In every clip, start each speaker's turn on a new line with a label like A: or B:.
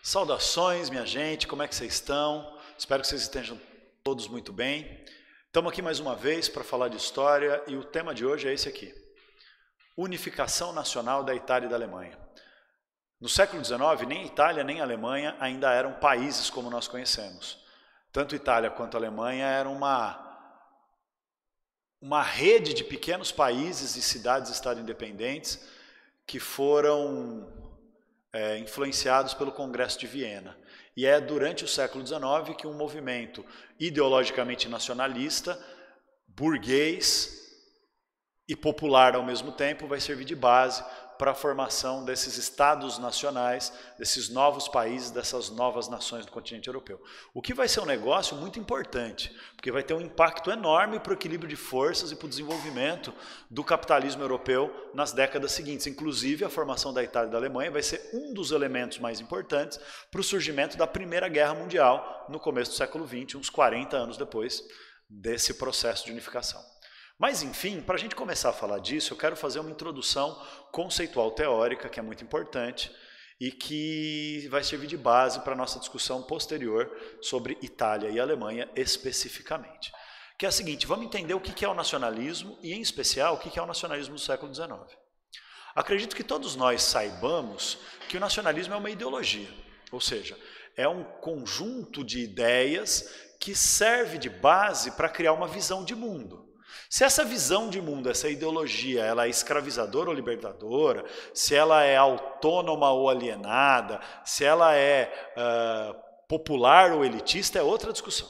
A: Saudações, minha gente, como é que vocês estão? Espero que vocês estejam todos muito bem. Estamos aqui mais uma vez para falar de história e o tema de hoje é esse aqui: unificação nacional da Itália e da Alemanha. No século XIX, nem Itália nem Alemanha ainda eram países como nós conhecemos. Tanto Itália quanto Alemanha eram uma rede de pequenos países e cidades-estado independentes que foram influenciados pelo Congresso de Viena. E é durante o século XIX que um movimento ideologicamente nacionalista, burguês e popular ao mesmo tempo vai servir de base para a formação desses estados nacionais, desses novos países, dessas novas nações do continente europeu. O que vai ser um negócio muito importante, porque vai ter um impacto enorme para o equilíbrio de forças e para o desenvolvimento do capitalismo europeu nas décadas seguintes. Inclusive, a formação da Itália e da Alemanha vai ser um dos elementos mais importantes para o surgimento da Primeira Guerra Mundial no começo do século XX, uns 40 anos depois desse processo de unificação. Mas, enfim, para a gente começar a falar disso, eu quero fazer uma introdução conceitual teórica, que é muito importante, e que vai servir de base para a nossa discussão posterior sobre Itália e Alemanha especificamente. Que é a seguinte: vamos entender o que é o nacionalismo e, em especial, o que é o nacionalismo do século XIX. Acredito que todos nós saibamos que o nacionalismo é uma ideologia, ou seja, é um conjunto de ideias que serve de base para criar uma visão de mundo. Se essa visão de mundo, essa ideologia, ela é escravizadora ou libertadora, se ela é autônoma ou alienada, se ela é popular ou elitista, é outra discussão.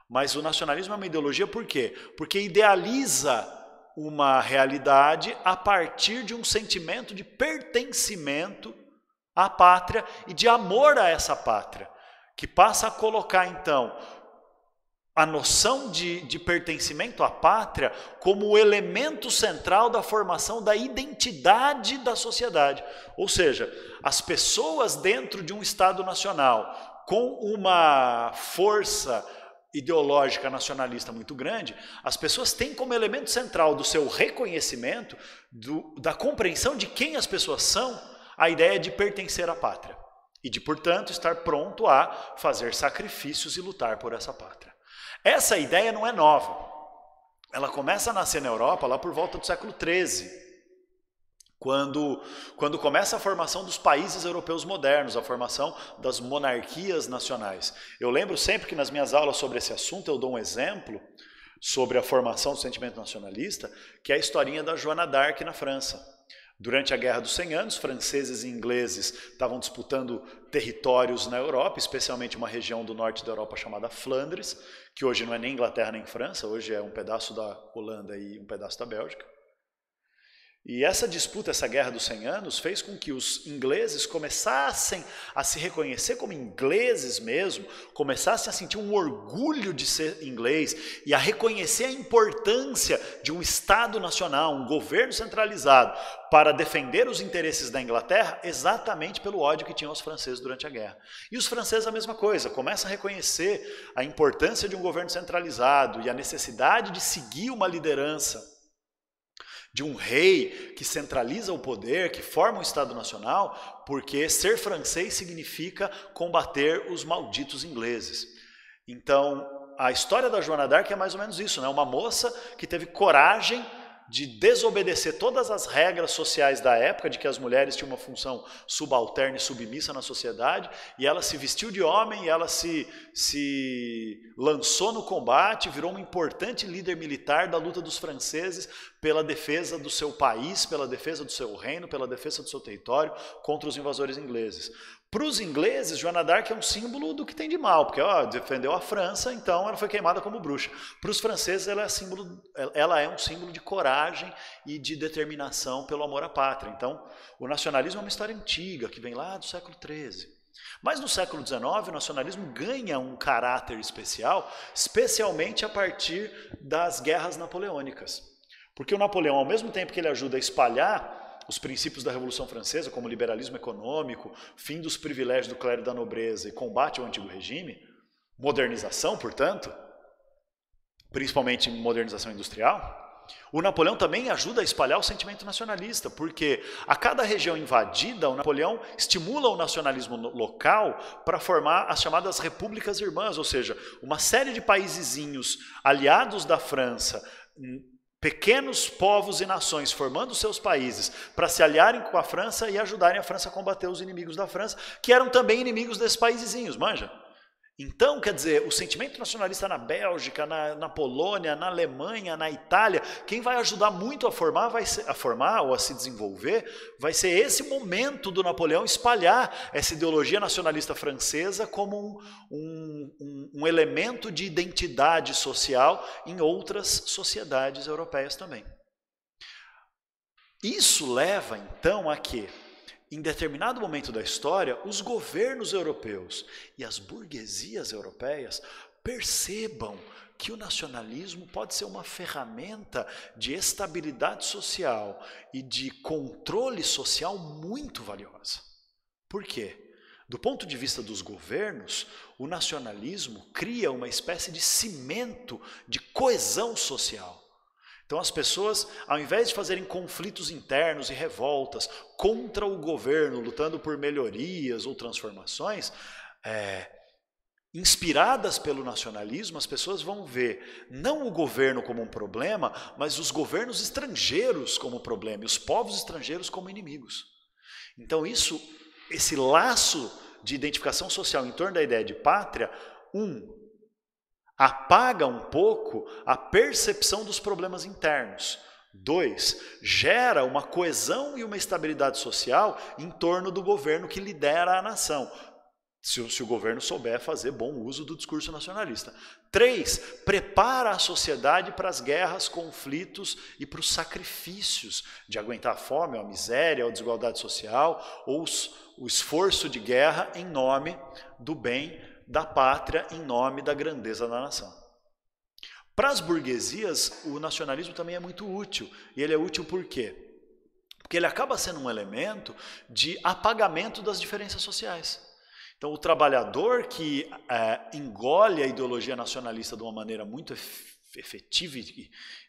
A: Mas o nacionalismo é uma ideologia por quê? Porque idealiza uma realidade a partir de um sentimento de pertencimento à pátria e de amor a essa pátria, que passa a colocar, então, a noção de pertencimento à pátria como o elemento central da formação da identidade da sociedade. Ou seja, as pessoas dentro de um Estado nacional com uma força ideológica nacionalista muito grande, as pessoas têm como elemento central do seu reconhecimento, da compreensão de quem as pessoas são, a ideia de pertencer à pátria. E de, portanto, estar pronto a fazer sacrifícios e lutar por essa pátria. Essa ideia não é nova. Ela começa a nascer na Europa lá por volta do século XIII, quando começa a formação dos países europeus modernos, a formação das monarquias nacionais. Eu lembro sempre que nas minhas aulas sobre esse assunto eu dou um exemplo sobre a formação do sentimento nacionalista, que é a historinha da Joana d'Arc na França. Durante a Guerra dos 100 Anos, franceses e ingleses estavam disputando territórios na Europa, especialmente uma região do norte da Europa chamada Flandres, que hoje não é nem Inglaterra nem França, hoje é um pedaço da Holanda e um pedaço da Bélgica. E essa disputa, essa Guerra dos 100 Anos, fez com que os ingleses começassem a se reconhecer como ingleses mesmo, começassem a sentir um orgulho de ser inglês e a reconhecer a importância de um Estado nacional, um governo centralizado, para defender os interesses da Inglaterra exatamente pelo ódio que tinham os franceses durante a guerra. E os franceses a mesma coisa, começam a reconhecer a importância de um governo centralizado e a necessidade de seguir uma liderança de um rei que centraliza o poder, que forma um Estado nacional, porque ser francês significa combater os malditos ingleses. Então, a história da Joana d'Arc é mais ou menos isso, né? Uma moça que teve coragem de desobedecer todas as regras sociais da época, de que as mulheres tinham uma função subalterna e submissa na sociedade, e ela se vestiu de homem, e ela se lançou no combate, virou uma importante líder militar da luta dos franceses pela defesa do seu país, pela defesa do seu reino, pela defesa do seu território contra os invasores ingleses. Para os ingleses, Joana d'Arc é um símbolo do que tem de mal, porque defendeu a França, então ela foi queimada como bruxa. Para os franceses, ela é um símbolo de coragem e de determinação pelo amor à pátria. Então, o nacionalismo é uma história antiga, que vem lá do século XIII. Mas no século XIX, o nacionalismo ganha um caráter especial, especialmente a partir das guerras napoleônicas. Porque o Napoleão, ao mesmo tempo que ele ajuda a espalhar os princípios da Revolução Francesa, como liberalismo econômico, fim dos privilégios do clero e da nobreza e combate ao antigo regime, modernização, portanto, principalmente modernização industrial, O Napoleão também ajuda a espalhar o sentimento nacionalista, porque a cada região invadida, o Napoleão estimula o nacionalismo local para formar as chamadas repúblicas irmãs, ou seja, uma série de paisezinhos aliados da França, pequenos povos e nações formando seus países para se aliarem com a França e ajudarem a França a combater os inimigos da França, que eram também inimigos desses paisezinhos, manja? Então, quer dizer, o sentimento nacionalista na Bélgica, na Polônia, na Alemanha, na Itália, quem vai ajudar muito a formar ou a se desenvolver, vai ser esse momento do Napoleão espalhar essa ideologia nacionalista francesa como um elemento de identidade social em outras sociedades europeias também. Isso leva, então, a quê? Em determinado momento da história, os governos europeus e as burguesias europeias percebam que o nacionalismo pode ser uma ferramenta de estabilidade social e de controle social muito valiosa. Por quê? Do ponto de vista dos governos, o nacionalismo cria uma espécie de cimento de coesão social. Então as pessoas, ao invés de fazerem conflitos internos e revoltas contra o governo, lutando por melhorias ou transformações, inspiradas pelo nacionalismo, as pessoas vão ver não o governo como um problema, mas os governos estrangeiros como problema, e os povos estrangeiros como inimigos. Então esse laço de identificação social em torno da ideia de pátria, apaga um pouco a percepção dos problemas internos. 2, gera uma coesão e uma estabilidade social em torno do governo que lidera a nação, se o governo souber fazer bom uso do discurso nacionalista. 3, prepara a sociedade para as guerras, conflitos e para os sacrifícios de aguentar a fome, a miséria, a desigualdade social, ou o esforço de guerra em nome do bem da pátria, em nome da grandeza da nação. Para as burguesias, o nacionalismo também é muito útil. E ele é útil por quê? Porque ele acaba sendo um elemento de apagamento das diferenças sociais. Então, o trabalhador que engole a ideologia nacionalista de uma maneira muito efetiva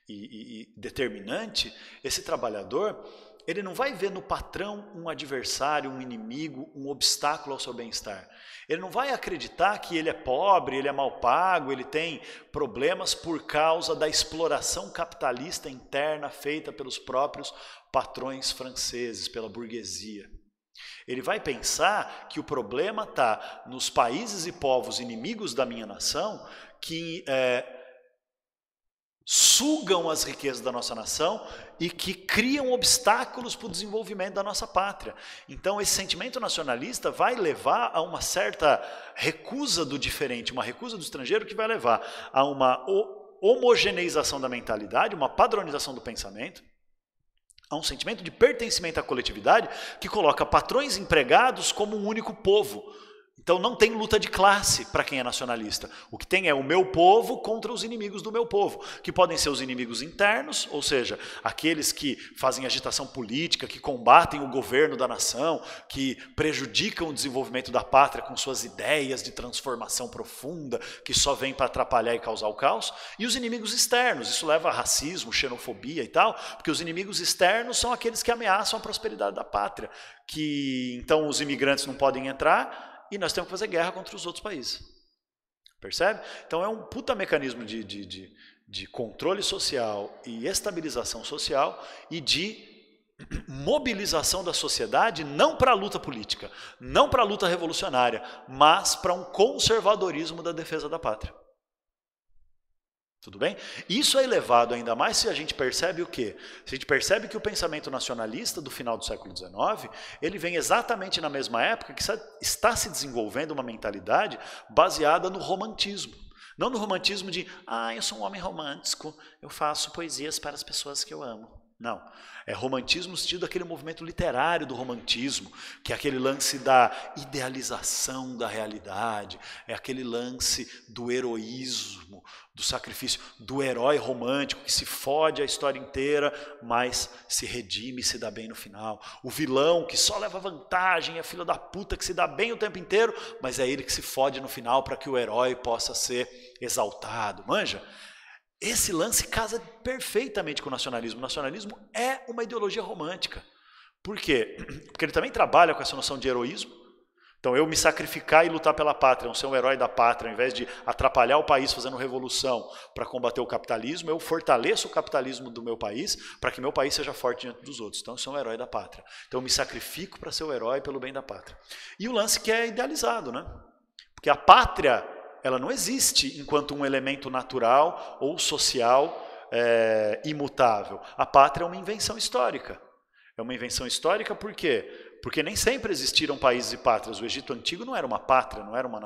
A: e determinante, esse trabalhador, ele não vai ver no patrão um adversário, um inimigo, um obstáculo ao seu bem-estar. Ele não vai acreditar que ele é pobre, ele é mal pago, ele tem problemas por causa da exploração capitalista interna feita pelos próprios patrões franceses, pela burguesia. Ele vai pensar que o problema está nos países e povos inimigos da minha nação que sugam as riquezas da nossa nação e que criam obstáculos para o desenvolvimento da nossa pátria. Então esse sentimento nacionalista vai levar a uma certa recusa do diferente, uma recusa do estrangeiro que vai levar a uma homogeneização da mentalidade, uma padronização do pensamento, a um sentimento de pertencimento à coletividade que coloca patrões e empregados como um único povo. Então não tem luta de classe para quem é nacionalista. O que tem é o meu povo contra os inimigos do meu povo, que podem ser os inimigos internos, ou seja, aqueles que fazem agitação política, que combatem o governo da nação, que prejudicam o desenvolvimento da pátria com suas ideias de transformação profunda, que só vêm para atrapalhar e causar o caos, e os inimigos externos. Isso leva a racismo, xenofobia e tal, porque os inimigos externos são aqueles que ameaçam a prosperidade da pátria, que então os imigrantes não podem entrar, e nós temos que fazer guerra contra os outros países. Percebe? Então é um puta mecanismo de controle social e estabilização social e de mobilização da sociedade não para a luta política, não para a luta revolucionária, mas para um conservadorismo da defesa da pátria. Tudo bem? Isso é elevado ainda mais se a gente percebe o quê? Se a gente percebe que o pensamento nacionalista do final do século XIX, ele vem exatamente na mesma época que está se desenvolvendo uma mentalidade baseada no romantismo. Não no romantismo de, eu sou um homem romântico, eu faço poesias para as pessoas que eu amo. Não, é romantismo no sentido daquele movimento literário do romantismo, que é aquele lance da idealização da realidade, é aquele lance do heroísmo, do sacrifício, do herói romântico que se fode a história inteira, mas se redime e se dá bem no final. O vilão que só leva vantagem, é filho da puta que se dá bem o tempo inteiro, mas é ele que se fode no final para que o herói possa ser exaltado, manja? Esse lance casa perfeitamente com o nacionalismo. O nacionalismo é uma ideologia romântica. Por quê? Porque ele também trabalha com essa noção de heroísmo. Então, eu me sacrificar e lutar pela pátria, não ser um herói da pátria, ao invés de atrapalhar o país fazendo revolução para combater o capitalismo, eu fortaleço o capitalismo do meu país para que meu país seja forte diante dos outros. Então, eu sou um herói da pátria. Então, eu me sacrifico para ser o herói pelo bem da pátria. E o lance que é idealizado, né? Porque a pátria, ela não existe enquanto um elemento natural ou social imutável. A pátria é uma invenção histórica. É uma invenção histórica por quê? Porque nem sempre existiram países e pátrias. O Egito Antigo não era uma pátria, não era uma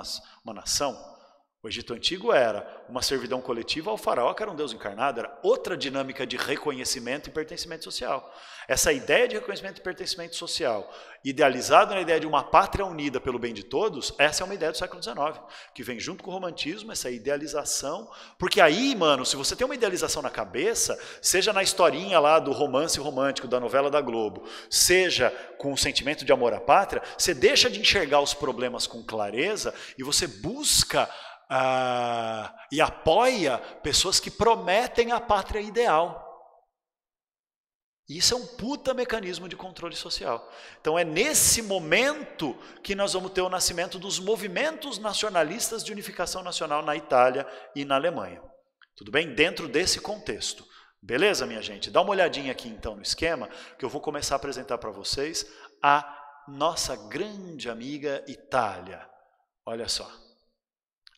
A: nação. O Egito Antigo era uma servidão coletiva ao faraó, que era um Deus encarnado, era outra dinâmica de reconhecimento e pertencimento social. Essa ideia de reconhecimento e pertencimento social, idealizada na ideia de uma pátria unida pelo bem de todos, essa é uma ideia do século XIX, que vem junto com o romantismo, essa idealização, porque aí, mano, se você tem uma idealização na cabeça, seja na historinha lá do romance romântico, da novela da Globo, seja com o sentimento de amor à pátria, você deixa de enxergar os problemas com clareza e você busca e apoia pessoas que prometem a pátria ideal. Isso é um puta mecanismo de controle social. Então é nesse momento que nós vamos ter o nascimento dos movimentos nacionalistas de unificação nacional na Itália e na Alemanha. Tudo bem? Dentro desse contexto. Beleza, minha gente? Dá uma olhadinha aqui então no esquema, que eu vou começar a apresentar para vocês a nossa grande amiga Itália. Olha só.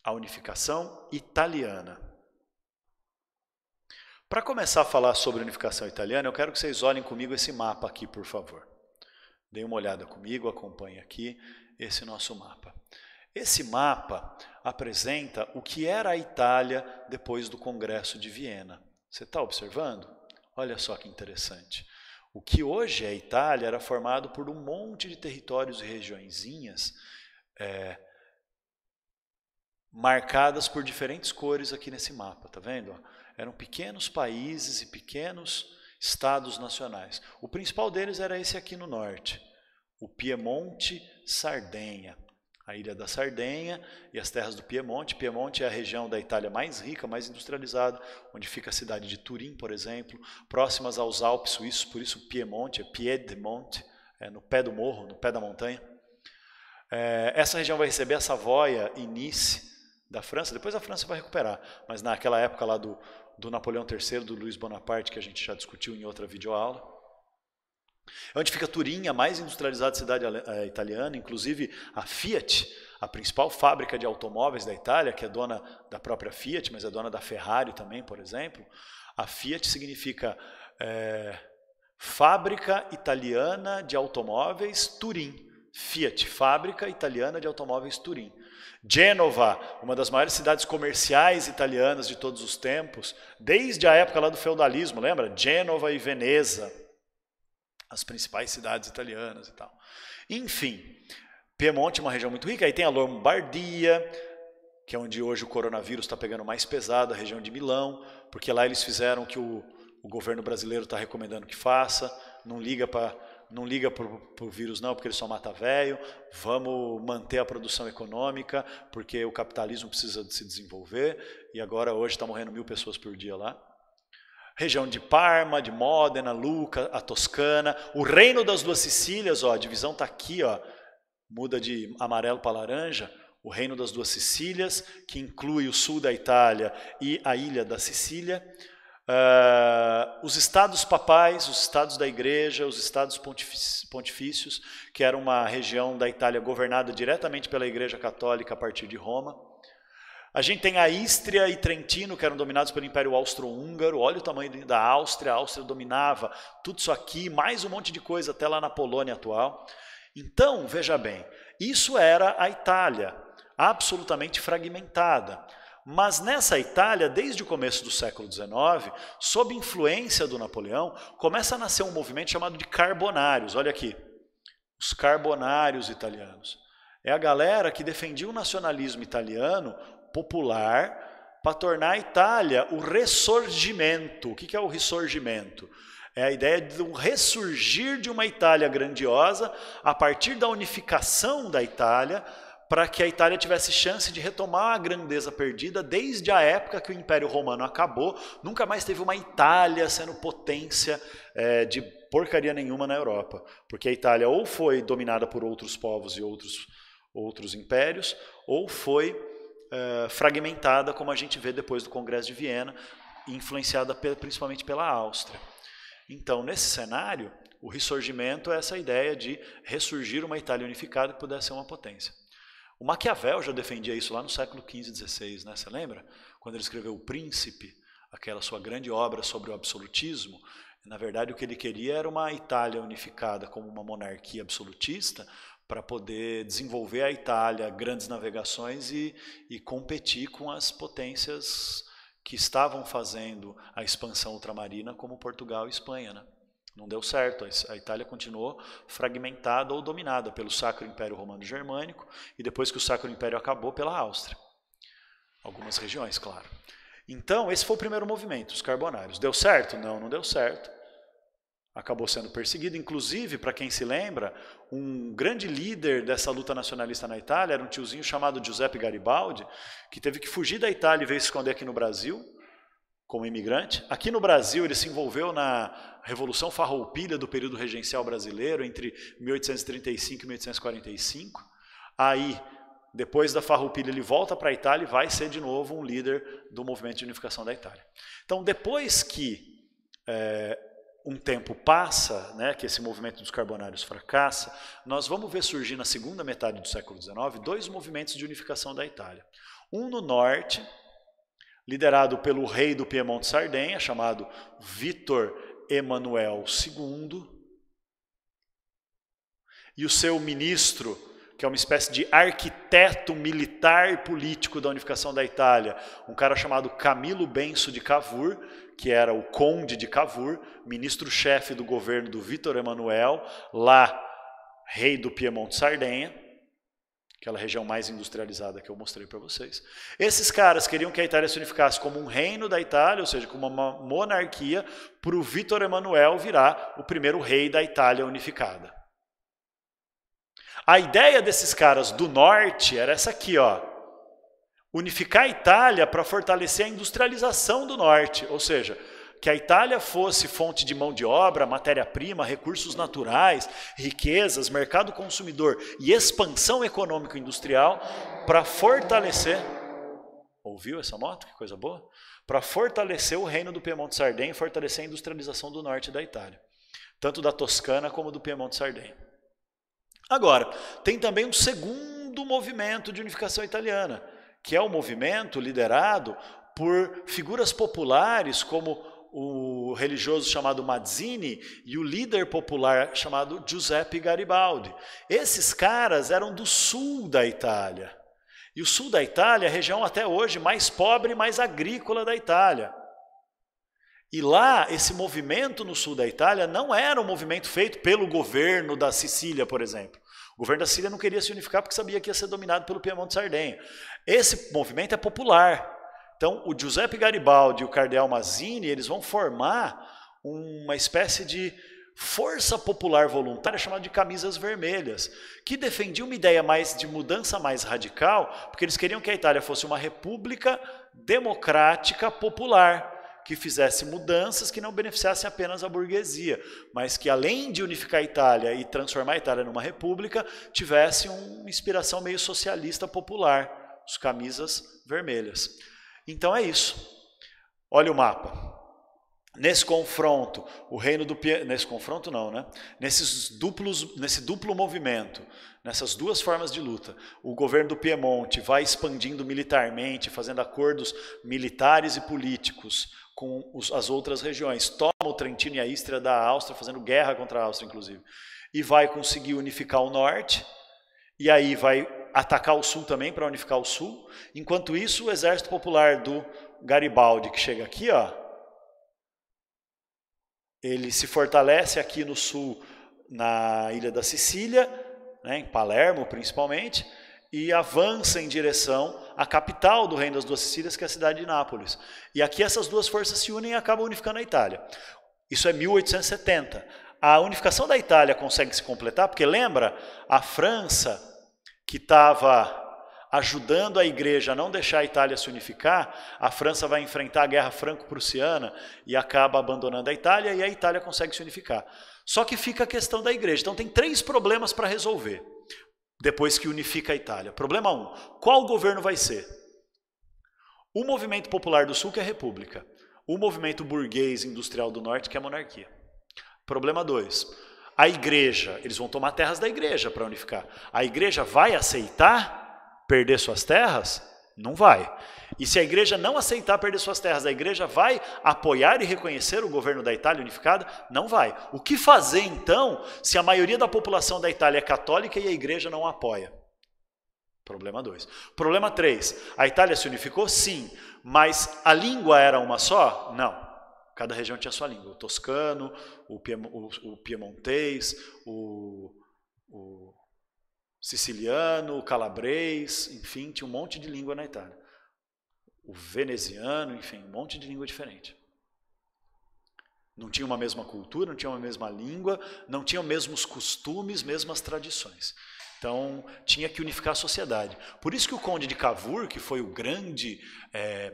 A: A unificação italiana. Para começar a falar sobre a unificação italiana, eu quero que vocês olhem comigo esse mapa aqui, por favor. Deem uma olhada comigo, acompanhem aqui esse nosso mapa. Esse mapa apresenta o que era a Itália depois do Congresso de Viena. Você está observando? Olha só que interessante. O que hoje é a Itália era formado por um monte de territórios e regiõezinhas marcadas por diferentes cores aqui nesse mapa, tá vendo? Eram pequenos países e pequenos estados nacionais. O principal deles era esse aqui no norte, o Piemonte, Sardenha. A ilha da Sardenha e as terras do Piemonte. Piemonte é a região da Itália mais rica, mais industrializada, onde fica a cidade de Turim, por exemplo, próximas aos Alpes suíços, por isso Piemonte, é Piedmonte, no pé do morro, no pé da montanha. Essa região vai receber a Savoia e Nice da França, depois a França vai recuperar, mas naquela época lá do Napoleão III, do Luiz Bonaparte, que a gente já discutiu em outra videoaula. Onde fica Turim, a mais industrializada cidade italiana, inclusive a Fiat, a principal fábrica de automóveis da Itália, que é dona da própria Fiat, mas é dona da Ferrari também, por exemplo. A Fiat significa Fábrica Italiana de Automóveis Turim. Fiat, Fábrica Italiana de Automóveis Turim. Gênova, uma das maiores cidades comerciais italianas de todos os tempos, desde a época lá do feudalismo, lembra? Gênova e Veneza, as principais cidades italianas e tal. Enfim, Piemonte é uma região muito rica, aí tem a Lombardia, que é onde hoje o coronavírus está pegando mais pesado, a região de Milão, porque lá eles fizeram o que o governo brasileiro está recomendando que faça, não liga para o vírus não, porque ele só mata velho, vamos manter a produção econômica, porque o capitalismo precisa de se desenvolver, e agora hoje está morrendo 1000 pessoas por dia lá. Região de Parma, de Módena, Lucca, a Toscana, o Reino das Duas Sicílias, ó, a divisão está aqui, ó, muda de amarelo para laranja, o Reino das Duas Sicílias, que inclui o sul da Itália e a ilha da Sicília. Os estados papais, os estados da igreja, os estados pontifícios, que era uma região da Itália governada diretamente pela igreja católica a partir de Roma. A gente tem a Ístria e Trentino, que eram dominados pelo Império Austro-Húngaro. Olha o tamanho da Áustria, a Áustria dominava tudo isso aqui, mais um monte de coisa até lá na Polônia atual. Então, veja bem, isso era a Itália, absolutamente fragmentada. Mas nessa Itália, desde o começo do século XIX, sob influência do Napoleão, começa a nascer um movimento chamado de carbonários. Olha aqui, os carbonários italianos. É a galera que defendia o nacionalismo italiano popular para tornar a Itália o ressurgimento. O que é o ressurgimento? É a ideia de um ressurgir de uma Itália grandiosa a partir da unificação da Itália para que a Itália tivesse chance de retomar a grandeza perdida desde a época que o Império Romano acabou. Nunca mais teve uma Itália sendo potência de porcaria nenhuma na Europa, porque a Itália ou foi dominada por outros povos e outros impérios, ou foi fragmentada, como a gente vê depois do Congresso de Viena, influenciada principalmente pela Áustria. Então, nesse cenário, o ressurgimento é essa ideia de ressurgir uma Itália unificada que pudesse ser uma potência. O Maquiavel já defendia isso lá no século XV e XVI, né? Você lembra? Quando ele escreveu O Príncipe, aquela sua grande obra sobre o absolutismo, na verdade o que ele queria era uma Itália unificada como uma monarquia absolutista para poder desenvolver a Itália, grandes navegações e competir com as potências que estavam fazendo a expansão ultramarina, como Portugal e Espanha, né? Não deu certo, a Itália continuou fragmentada ou dominada pelo Sacro Império Romano Germânico e depois que o Sacro Império acabou, pela Áustria. Algumas regiões, claro. Então, esse foi o primeiro movimento, os carbonários. Deu certo? Não, não deu certo. Acabou sendo perseguido. Inclusive, para quem se lembra, um grande líder dessa luta nacionalista na Itália era um tiozinho chamado Giuseppe Garibaldi, que teve que fugir da Itália e veio se esconder aqui no Brasil, como imigrante. Aqui no Brasil ele se envolveu na Revolução Farroupilha do período regencial brasileiro, entre 1835 e 1845. Aí, depois da Farroupilha, ele volta para a Itália e vai ser de novo um líder do movimento de unificação da Itália. Então, depois que um tempo passa, né, que esse movimento dos carbonários fracassa, nós vamos ver surgir na segunda metade do século XIX dois movimentos de unificação da Itália. Um no norte, liderado pelo rei do Piemonte Sardenha, chamado Vítor Emanuel II, e o seu ministro, que é uma espécie de arquiteto militar e político da unificação da Itália, um cara chamado Camilo Benso de Cavour, que era o conde de Cavour, ministro-chefe do governo do Vítor Emanuel, lá rei do Piemonte Sardenha, aquela região mais industrializada que eu mostrei para vocês. Esses caras queriam que a Itália se unificasse como um reino da Itália, ou seja, como uma monarquia, para o Vítor Emanuel virar o primeiro rei da Itália unificada. A ideia desses caras do norte era essa aqui, ó. Unificar a Itália para fortalecer a industrialização do norte, ou seja, que a Itália fosse fonte de mão de obra, matéria-prima, recursos naturais, riquezas, mercado consumidor e expansão econômico-industrial para fortalecer... Ouviu essa moto? Que coisa boa! Para fortalecer o reino do Piemonte Sardenha e fortalecer a industrialização do norte da Itália, tanto da Toscana como do Piemonte Sardenha. Agora, tem também um segundo movimento de unificação italiana, que é o movimento liderado por figuras populares como o religioso chamado Mazzini e o líder popular chamado Giuseppe Garibaldi. Esses caras eram do sul da Itália. E o sul da Itália é a região até hoje mais pobre e mais agrícola da Itália. E lá, esse movimento no sul da Itália não era um movimento feito pelo governo da Sicília, por exemplo. O governo da Sicília não queria se unificar porque sabia que ia ser dominado pelo Piemonte Sardenha. Esse movimento é popular. Então, o Giuseppe Garibaldi e o cardeal Mazzini, eles vão formar uma espécie de força popular voluntária chamada de Camisas Vermelhas, que defendia uma ideia de mudança mais radical, porque eles queriam que a Itália fosse uma república democrática popular, que fizesse mudanças que não beneficiassem apenas a burguesia, mas que além de unificar a Itália e transformar a Itália numa república, tivesse uma inspiração meio socialista popular, os Camisas Vermelhas. Então é isso. Olha o mapa. Nesse confronto, o reino do nesse confronto não, né? Nesse duplo movimento, nessas duas formas de luta, o governo do Piemonte vai expandindo militarmente, fazendo acordos militares e políticos com as outras regiões, toma o Trentino e a Istria da Áustria, fazendo guerra contra a Áustria, inclusive, e vai conseguir unificar o norte, e aí vai atacar o sul também para unificar o sul. Enquanto isso, o exército popular do Garibaldi, que chega aqui, ó, ele se fortalece aqui no sul, na ilha da Sicília, né, em Palermo principalmente, e avança em direção à capital do Reino das Duas Sicílias, que é a cidade de Nápoles. E aqui essas duas forças se unem e acabam unificando a Itália. Isso é 1870. A unificação da Itália consegue se completar, porque lembra, a França que estava ajudando a igreja a não deixar a Itália se unificar, a França vai enfrentar a guerra franco-prussiana e acaba abandonando a Itália, e a Itália consegue se unificar. Só que fica a questão da igreja. Então tem 3 problemas para resolver, depois que unifica a Itália. Problema 1, qual governo vai ser? O movimento popular do Sul, que é a república. O movimento burguês industrial do Norte, que é a monarquia. Problema 2, a igreja, eles vão tomar terras da igreja para unificar. A igreja vai aceitar perder suas terras? Não vai. E se a igreja não aceitar perder suas terras, a igreja vai apoiar e reconhecer o governo da Itália unificada? Não vai. O que fazer então se a maioria da população da Itália é católica e a igreja não apoia? Problema 2. Problema 3. A Itália se unificou? Sim. Mas a língua era uma só? Não. Cada região tinha sua língua. O toscano, o piemontês, o siciliano, o calabrês, enfim, tinha um monte de língua na Itália. O veneziano, enfim, um monte de língua diferente. Não tinha uma mesma cultura, não tinha uma mesma língua, não tinham mesmos costumes, mesmas tradições. Então, tinha que unificar a sociedade. Por isso que o conde de Cavour, que foi o grande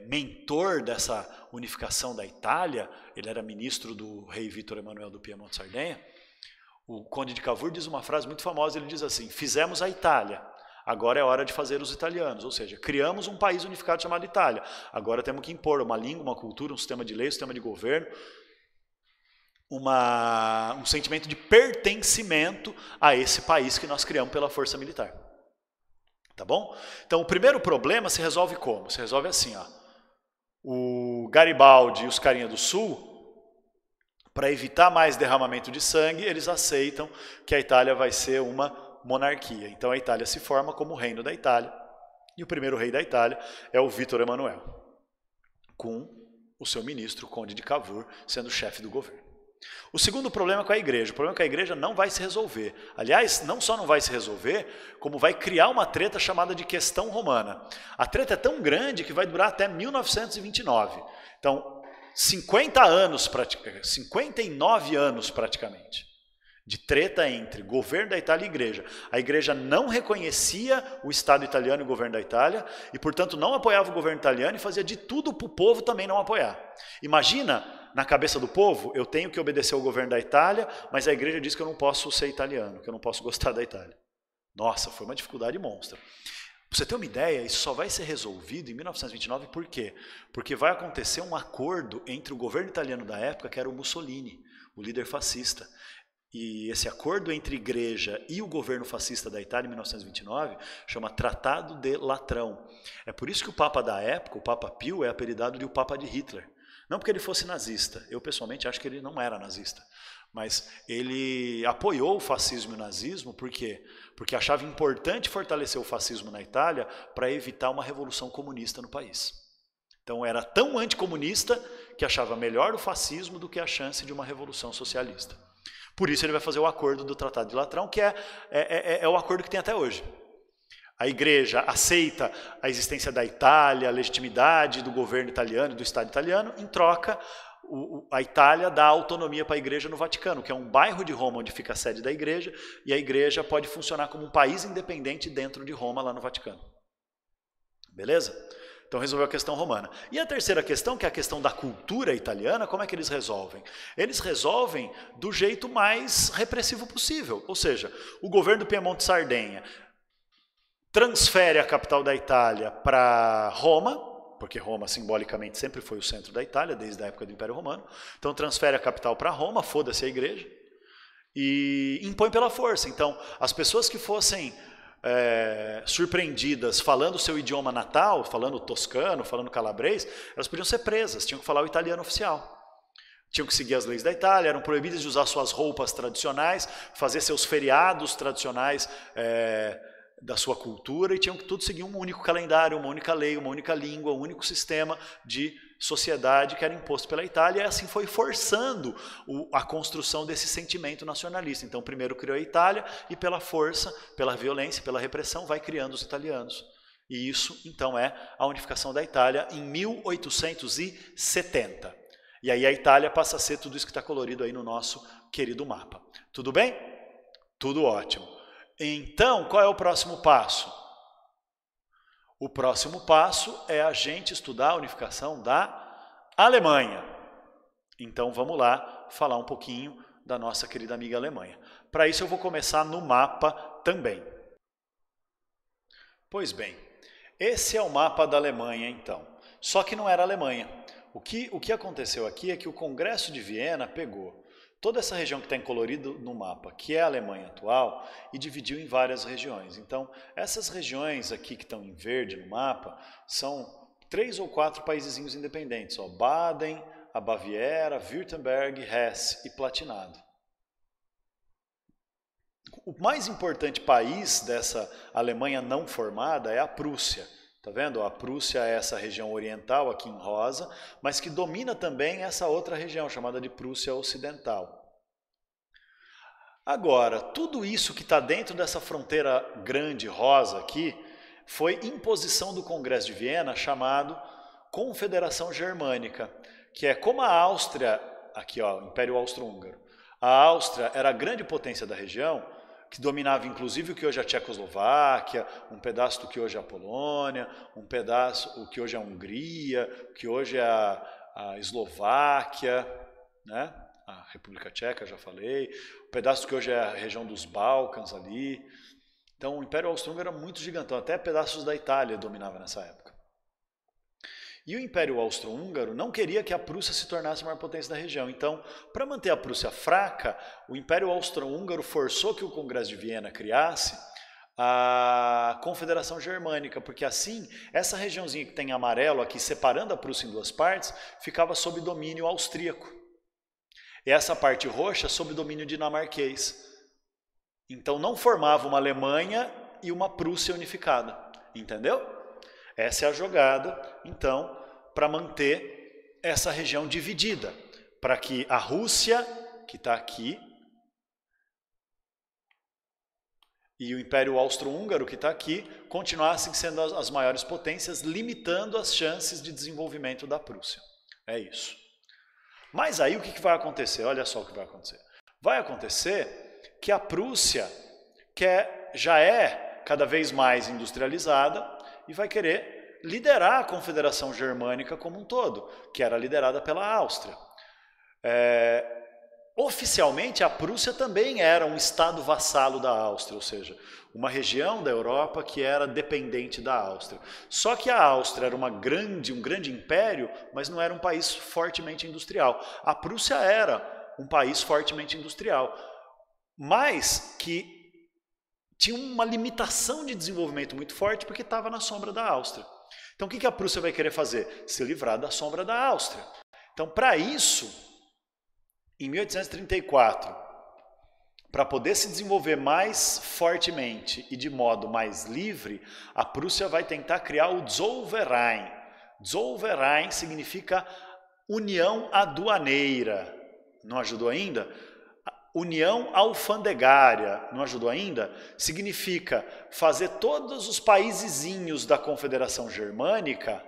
A: mentor dessa unificação da Itália, ele era ministro do rei Vítor Emanuel do Piemonte Sardenha, o conde de Cavour diz uma frase muito famosa, ele diz assim: fizemos a Itália, agora é hora de fazer os italianos. Ou seja, criamos um país unificado chamado Itália, agora temos que impor uma língua, uma cultura, um sistema de lei, um sistema de governo, um sentimento de pertencimento a esse país que nós criamos pela força militar. Tá bom? Então o primeiro problema se resolve como? Se resolve assim, ó. O Garibaldi e os carinha do Sul, para evitar mais derramamento de sangue, eles aceitam que a Itália vai ser uma monarquia. Então a Itália se forma como o reino da Itália, e o primeiro rei da Itália é o Vítor Emanuel, com o seu ministro, o conde de Cavour, sendo chefe do governo. O segundo problema é com a igreja. O problema é que a igreja não vai se resolver. Aliás, não só não vai se resolver, como vai criar uma treta chamada de questão romana. A treta é tão grande que vai durar até 1929. Então, 59 anos praticamente, de treta entre governo da Itália e igreja. A igreja não reconhecia o Estado italiano e o governo da Itália, e portanto não apoiava o governo italiano e fazia de tudo para o povo também não apoiar. Imagina, na cabeça do povo, eu tenho que obedecer ao governo da Itália, mas a igreja diz que eu não posso ser italiano, que eu não posso gostar da Itália. Nossa, foi uma dificuldade monstra. Pra você ter uma ideia, isso só vai ser resolvido em 1929, por quê? Porque vai acontecer um acordo entre o governo italiano da época, que era o Mussolini, o líder fascista. E esse acordo entre a igreja e o governo fascista da Itália em 1929 chama Tratado de Latrão. É por isso que o Papa da época, o Papa Pio, é apelidado de o Papa de Hitler. Não porque ele fosse nazista, eu pessoalmente acho que ele não era nazista, mas ele apoiou o fascismo e o nazismo, por quê? Porque achava importante fortalecer o fascismo na Itália para evitar uma revolução comunista no país. Então era tão anticomunista que achava melhor o fascismo do que a chance de uma revolução socialista. Por isso ele vai fazer o acordo do Tratado de Latrão, que é o acordo que tem até hoje. A igreja aceita a existência da Itália, a legitimidade do governo italiano e do Estado italiano, em troca a Itália dá autonomia para a igreja no Vaticano, que é um bairro de Roma onde fica a sede da igreja, e a igreja pode funcionar como um país independente dentro de Roma, lá no Vaticano. Beleza? Então resolveu a questão romana. E a terceira questão, que é a questão da cultura italiana, como é que eles resolvem? Eles resolvem do jeito mais repressivo possível. Ou seja, o governo do Piemonte Sardenha transfere a capital da Itália para Roma, porque Roma simbolicamente sempre foi o centro da Itália, desde a época do Império Romano. Então transfere a capital para Roma, foda-se a igreja, e impõe pela força. Então as pessoas que fossem surpreendidas falando o seu idioma natal, falando toscano, falando calabrês, elas podiam ser presas, tinham que falar o italiano oficial. Tinham que seguir as leis da Itália, eram proibidas de usar suas roupas tradicionais, fazer seus feriados tradicionais da sua cultura, e tinham que tudo seguir um único calendário, uma única lei, uma única língua, um único sistema de sociedade que era imposto pela Itália, e assim foi forçando a construção desse sentimento nacionalista. Então primeiro criou a Itália, e pela força, pela violência, pela repressão, vai criando os italianos. E isso então é a unificação da Itália em 1870. E aí a Itália passa a ser tudo isso que está colorido aí no nosso querido mapa. Tudo bem? Tudo ótimo. Então, qual é o próximo passo? O próximo passo é a gente estudar a unificação da Alemanha. Então, vamos lá falar um pouquinho da nossa querida amiga Alemanha. Para isso, eu vou começar no mapa também. Pois bem, esse é o mapa da Alemanha, então. Só que não era a Alemanha. O que aconteceu aqui é que o Congresso de Viena pegou toda essa região que está em colorido no mapa, que é a Alemanha atual, e dividiu em várias regiões. Então, essas regiões aqui que estão em verde no mapa são 3 ou 4 paísezinhos independentes. Ó, Baden, a Baviera, Württemberg, Hesse e Palatinado. O mais importante país dessa Alemanha não formada é a Prússia. Tá vendo? A Prússia é essa região oriental aqui em rosa, mas que domina também essa outra região chamada de Prússia Ocidental. Agora, tudo isso que está dentro dessa fronteira grande rosa aqui foi imposição do Congresso de Viena chamado Confederação Germânica, que é como a Áustria, aqui ó, o Império Austro-Húngaro. A Áustria era a grande potência da região, que dominava inclusive o que hoje é a Tchecoslováquia, um pedaço do que hoje é a Polônia, um pedaço o que hoje é a Hungria, o que hoje é a Eslováquia, né? A República Tcheca, já falei, um pedaço do que hoje é a região dos Balcãs ali. Então o Império Austro-Húngaro era muito gigantão, até pedaços da Itália dominava nessa época. E o Império Austro-Húngaro não queria que a Prússia se tornasse a maior potência da região. Então, para manter a Prússia fraca, o Império Austro-Húngaro forçou que o Congresso de Viena criasse a Confederação Germânica, porque assim, essa regiãozinha que tem amarelo aqui, separando a Prússia em 2 partes, ficava sob domínio austríaco. E essa parte roxa sob domínio dinamarquês. Então não formava uma Alemanha e uma Prússia unificada. Entendeu? Essa é a jogada, então, para manter essa região dividida, para que a Rússia, que está aqui, e o Império Austro-Húngaro, que está aqui, continuassem sendo as maiores potências, limitando as chances de desenvolvimento da Prússia. É isso. Mas aí o que vai acontecer? Olha só o que vai acontecer. Vai acontecer que a Prússia já é cada vez mais industrializada, e vai querer liderar a Confederação Germânica como um todo, que era liderada pela Áustria. Oficialmente, a Prússia também era um estado vassalo da Áustria, ou seja, uma região da Europa que era dependente da Áustria. Só que a Áustria era um grande império, mas não era um país fortemente industrial. A Prússia era um país fortemente industrial, mas que tinha uma limitação de desenvolvimento muito forte porque estava na sombra da Áustria. Então o que a Prússia vai querer fazer? Se livrar da sombra da Áustria. Então para isso, em 1834, para poder se desenvolver mais fortemente e de modo mais livre, a Prússia vai tentar criar o Zollverein. Zollverein significa União Aduaneira. Não ajudou ainda? União alfandegária, não ajudou ainda? Significa fazer todos os paisezinhos da Confederação Germânica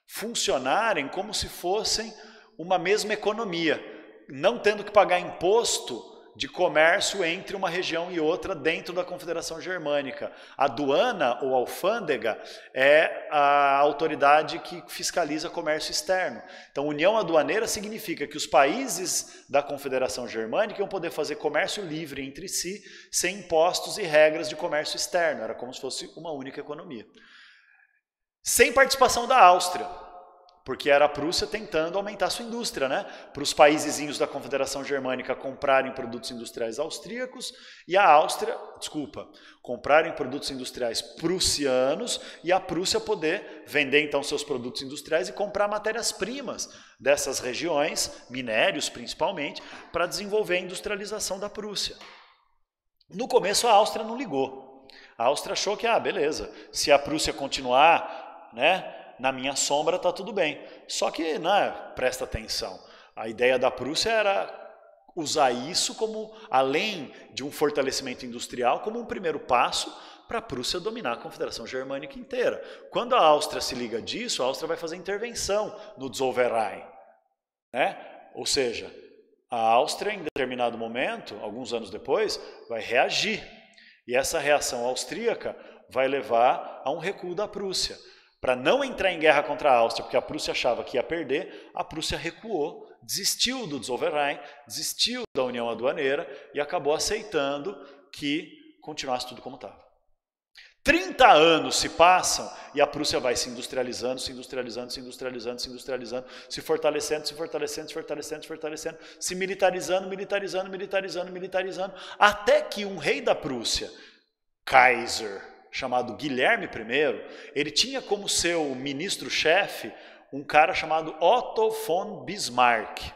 A: funcionarem como se fossem uma mesma economia, não tendo que pagar imposto de comércio entre uma região e outra dentro da Confederação Germânica. A aduana ou alfândega é a autoridade que fiscaliza comércio externo. Então, união aduaneira significa que os países da Confederação Germânica iam poder fazer comércio livre entre si, sem impostos e regras de comércio externo. Era como se fosse uma única economia. Sem participação da Áustria, porque era a Prússia tentando aumentar sua indústria, né? Para os paisezinhos da Confederação Germânica comprarem produtos industriais austríacos e a Áustria, comprarem produtos industriais prussianos e a Prússia poder vender então seus produtos industriais e comprar matérias-primas dessas regiões, minérios principalmente, para desenvolver a industrialização da Prússia. No começo a Áustria não ligou. A Áustria achou que, beleza, se a Prússia continuar, né, na minha sombra está tudo bem. Só que, presta atenção, a ideia da Prússia era usar isso como, além de um fortalecimento industrial, como um primeiro passo para a Prússia dominar a Confederação Germânica inteira. Quando a Áustria se liga disso, a Áustria vai fazer intervenção no Zollverein, né? Ou seja, a Áustria, em determinado momento, alguns anos depois, vai reagir. E essa reação austríaca vai levar a um recuo da Prússia. Para não entrar em guerra contra a Áustria, porque a Prússia achava que ia perder, a Prússia recuou, desistiu do Zollverein, desistiu da União Aduaneira e acabou aceitando que continuasse tudo como estava. 30 anos se passam e a Prússia vai se industrializando, se industrializando, se industrializando, se industrializando, se fortalecendo, se fortalecendo, se fortalecendo, se fortalecendo, se militarizando, militarizando, militarizando, militarizando, até que um rei da Prússia, Kaiser, chamado Guilherme I, ele tinha como seu ministro-chefe um cara chamado Otto von Bismarck.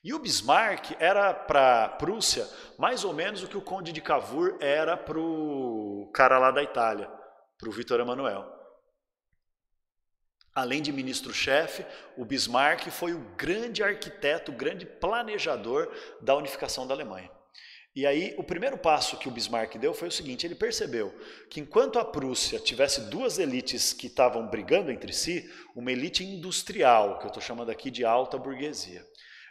A: E o Bismarck era para a Prússia mais ou menos o que o conde de Cavour era para o cara lá da Itália, para o Vítor Emanuel. Além de ministro-chefe, o Bismarck foi o grande arquiteto, o grande planejador da unificação da Alemanha. E aí, o primeiro passo que o Bismarck deu foi o seguinte, ele percebeu que enquanto a Prússia tivesse duas elites que estavam brigando entre si, uma elite industrial, que eu estou chamando aqui de alta burguesia,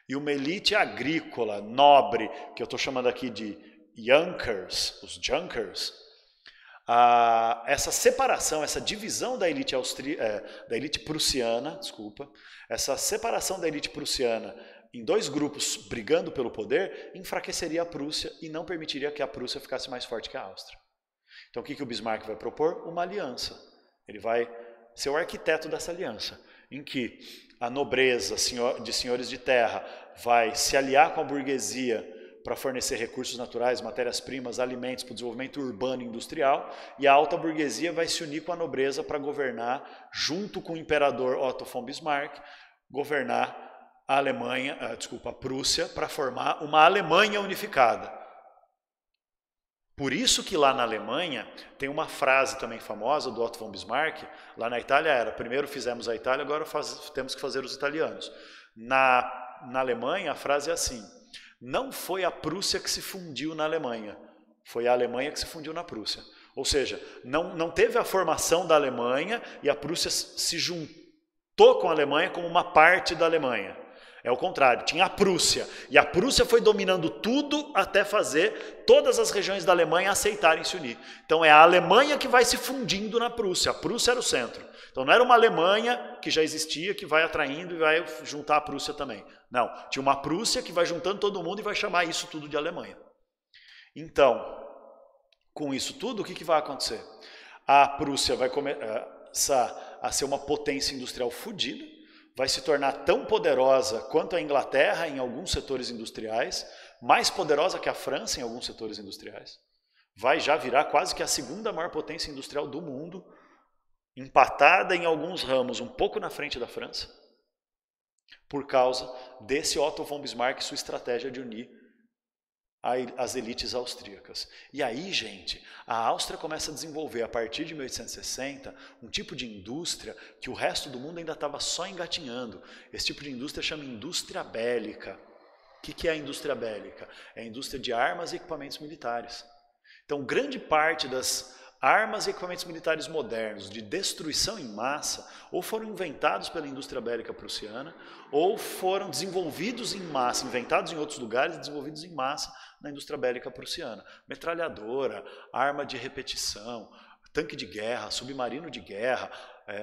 A: e uma elite agrícola, nobre, que eu estou chamando aqui de Junkers, os Junkers, essa separação, essa divisão da elite, da elite prussiana, essa separação da elite prussiana em dois grupos brigando pelo poder, enfraqueceria a Prússia e não permitiria que a Prússia ficasse mais forte que a Áustria. Então o que o Bismarck vai propor? Uma aliança. Ele vai ser o arquiteto dessa aliança, em que a nobreza de senhores de terra vai se aliar com a burguesia para fornecer recursos naturais, matérias-primas, alimentos para o desenvolvimento urbano e industrial, e a alta burguesia vai se unir com a nobreza para governar, junto com o imperador Otto von Bismarck, governar a Prússia para formar uma Alemanha unificada. Por isso que lá na Alemanha tem uma frase também famosa do Otto von Bismarck, lá na Itália era, primeiro fizemos a Itália, agora temos que fazer os italianos. Na Alemanha a frase é assim, não foi a Prússia que se fundiu na Alemanha, foi a Alemanha que se fundiu na Prússia. Ou seja, não teve a formação da Alemanha e a Prússia se juntou com a Alemanha como uma parte da Alemanha. É o contrário, tinha a Prússia, e a Prússia foi dominando tudo até fazer todas as regiões da Alemanha aceitarem se unir. Então é a Alemanha que vai se fundindo na Prússia, a Prússia era o centro. Então não era uma Alemanha que já existia, que vai atraindo e vai juntar a Prússia também. Não, tinha uma Prússia que vai juntando todo mundo e vai chamar isso tudo de Alemanha. Então, com isso tudo, o que vai acontecer? A Prússia vai começar a ser uma potência industrial fodida, vai se tornar tão poderosa quanto a Inglaterra em alguns setores industriais, mais poderosa que a França em alguns setores industriais. Vai já virar quase que a segunda maior potência industrial do mundo, empatada em alguns ramos, um pouco na frente da França, por causa desse Otto von Bismarck e sua estratégia de unir as elites austríacas. E aí, gente, a Áustria começa a desenvolver, a partir de 1860, um tipo de indústria que o resto do mundo ainda estava só engatinhando. Esse tipo de indústria chama indústria bélica. O que é a indústria bélica? É a indústria de armas e equipamentos militares. Então, grande parte das armas e equipamentos militares modernos de destruição em massa ou foram inventados pela indústria bélica prussiana ou foram desenvolvidos em massa, inventados em outros lugares e desenvolvidos em massa na indústria bélica prussiana. Metralhadora, arma de repetição, tanque de guerra, submarino de guerra,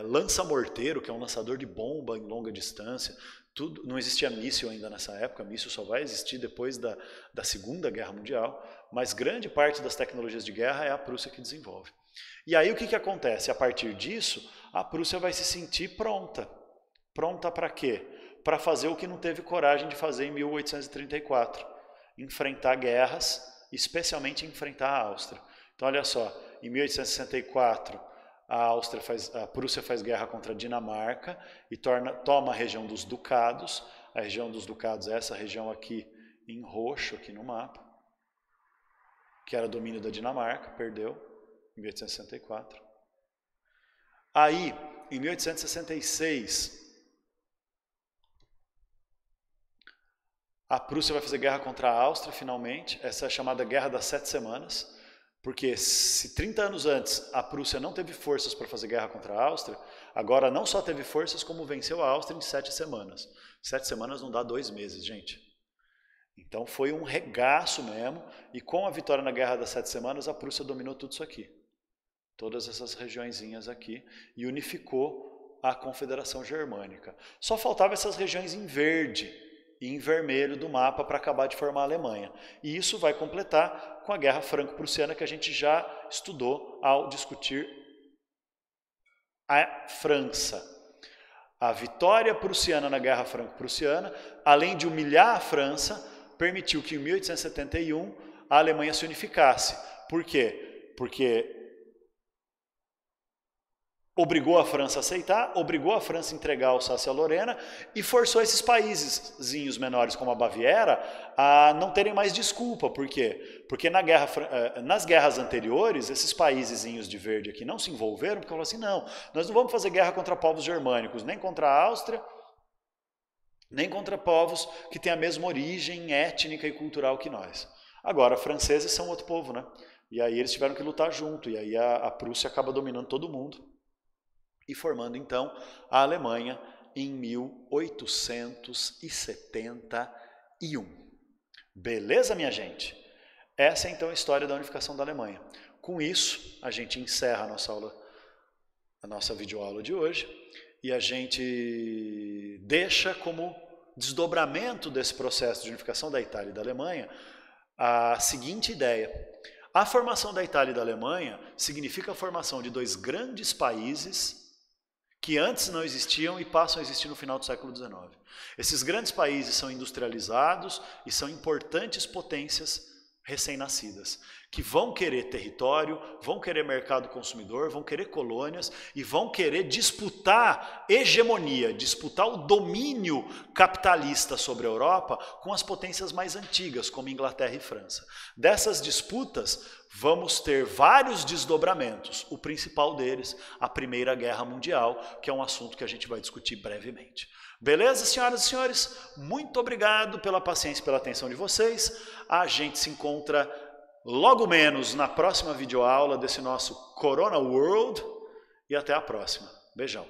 A: lança-morteiro, que é um lançador de bomba em longa distância. Tudo, não existia míssil ainda nessa época, míssil só vai existir depois da Segunda Guerra Mundial, mas grande parte das tecnologias de guerra é a Prússia que desenvolve. E aí o que acontece? A partir disso, a Prússia vai se sentir pronta. Pronta para quê? Para fazer o que não teve coragem de fazer em 1834, enfrentar guerras, especialmente enfrentar a Áustria. Então olha só, em 1864, a Prússia faz guerra contra a Dinamarca e toma a região dos Ducados. A região dos Ducados é essa região aqui em roxo, aqui no mapa, que era domínio da Dinamarca, perdeu em 1864. Aí, em 1866, a Prússia vai fazer guerra contra a Áustria, finalmente. Essa é a chamada Guerra das 7 Semanas. Porque se 30 anos antes a Prússia não teve forças para fazer guerra contra a Áustria, agora não só teve forças, como venceu a Áustria em 7 semanas. 7 semanas não dá 2 meses, gente. Então foi um regaço mesmo, e com a vitória na Guerra das 7 Semanas, a Prússia dominou tudo isso aqui. Todas essas regiõezinhas aqui, e unificou a Confederação Germânica. Só faltavam essas regiões em verde e em vermelho do mapa para acabar de formar a Alemanha. E isso vai completar com a Guerra Franco-Prussiana, que a gente já estudou ao discutir a França. A vitória prussiana na Guerra Franco-Prussiana, além de humilhar a França, permitiu que em 1871 a Alemanha se unificasse. Por quê? Porque obrigou a França a aceitar, obrigou a França a entregar a Alsácia-Lorena e forçou esses países menores, como a Baviera, a não terem mais desculpa. Por quê? Porque nas guerras anteriores, esses países de verde aqui não se envolveram, porque falaram assim, não, nós não vamos fazer guerra contra povos germânicos, nem contra a Áustria, nem contra povos que têm a mesma origem étnica e cultural que nós. Agora, franceses são outro povo, né? E aí eles tiveram que lutar junto, e aí a Prússia acaba dominando todo mundo e formando então a Alemanha em 1871. Beleza, minha gente? Essa é então a história da unificação da Alemanha. Com isso, a gente encerra a nossa videoaula de hoje, e a gente deixa como desdobramento desse processo de unificação da Itália e da Alemanha a seguinte ideia. A formação da Itália e da Alemanha significa a formação de dois grandes países que antes não existiam e passam a existir no final do século XIX. Esses grandes países são industrializados e são importantes potências recém-nascidas, que vão querer território, vão querer mercado consumidor, vão querer colônias e vão querer disputar hegemonia, disputar o domínio capitalista sobre a Europa com as potências mais antigas, como Inglaterra e França. Dessas disputas, vamos ter vários desdobramentos. O principal deles, a Primeira Guerra Mundial, que é um assunto que a gente vai discutir brevemente. Beleza, senhoras e senhores? Muito obrigado pela paciência e pela atenção de vocês. A gente se encontra logo menos na próxima videoaula desse nosso Corona World. E até a próxima. Beijão.